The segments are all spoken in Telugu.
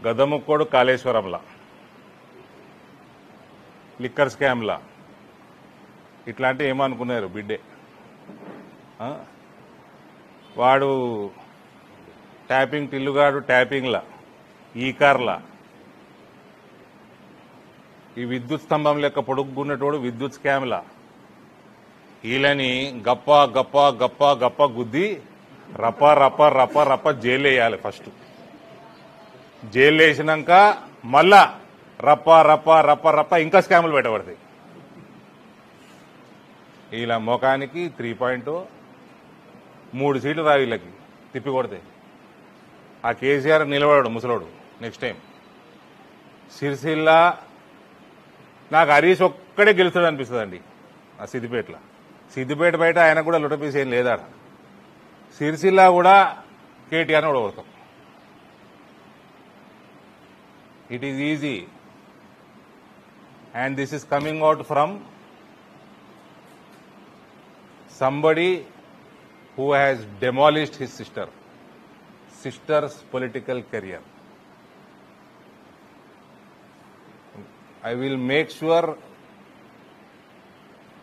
గదముక్కోడు కాళేశ్వరంలా, లిక్కర్ స్కామ్లా ఇట్లాంటివి ఏమనుకున్నారు బిడ్డే. వాడు ట్యాపింగ్ టిల్లుగాడు ట్యాపింగ్లా, ఈ కార్లా, ఈ విద్యుత్ స్తంభం లెక్క పొడుగున్నటోడు విద్యుత్ స్కామ్లా. వీళ్ళని గప్ప గప్ప గప్ప గప్ప గుద్ది రప్ప రప్ప రప్ప రప్ప జైలు వేయాలి. ఫస్ట్ జైలు వేసినాక మళ్ళా రప్ప రప్ప రప్ప రప్ప ఇంకా స్కాములు పెట్టబడతాయి. ఇలా ముఖానికి 3.0 3 సీట్లు రా వీళ్ళకి తిప్పి కొడతాయి. ఆ కేసీఆర్ నిలబడాడు ముసలోడు నెక్స్ట్ టైం. సిరిసిల్ల నాకు హరీష్ ఒక్కడే గెలుస్తాడు అనిపిస్తుందండి. ఆ సిద్దిపేట బయట ఆయన కూడా లుటపీస్ ఏం లేదా. సిరిసిల్ల కూడా కేటీఆర్ని ఓడగొడతాం. It is easy and this is coming out from somebody who has demolished his sister's political career. I will make sure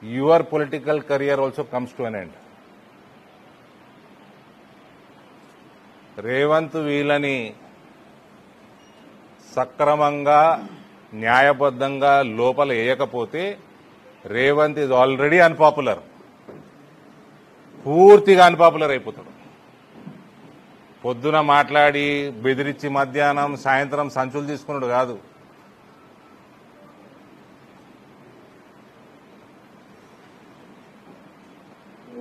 your political career also comes to an end. Revanth వీళ్ళని సక్రమంగా న్యాయబద్ధంగా లోపల వేయకపోతే రేవంత్ ఈజ్ ఆల్రెడీ అన్పాపులర్, పూర్తిగా అన్పాపులర్ అయిపోతాడు. పొద్దున మాట్లాడి బెదిరించి మధ్యాహ్నం సాయంత్రం సంచులు తీసుకున్నాడు కాదు.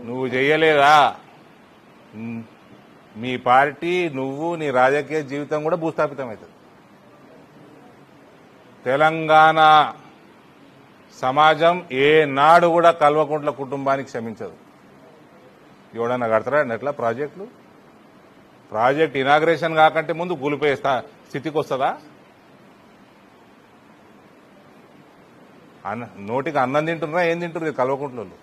నువ్వు చెయ్యలేదా? మీ పార్టీ, నువ్వు, నీ రాజకీయ జీవితం కూడా భూస్థాపితం అవుతుంది. తెలంగాణ సమాజం ఏనాడు కూడా కల్వకుంట్ల కుటుంబానికి క్షమించదు. ఎవడన్నా కడతారా ఎట్లా ప్రాజెక్ట్ ఇనాగ్రేషన్ కాకంటే ముందు కూలిపోయే స్థితికి వస్తుందా? నోటికి అన్నం తింటున్నారా, ఏం తింటున్నారు కల్వకుంట్ల?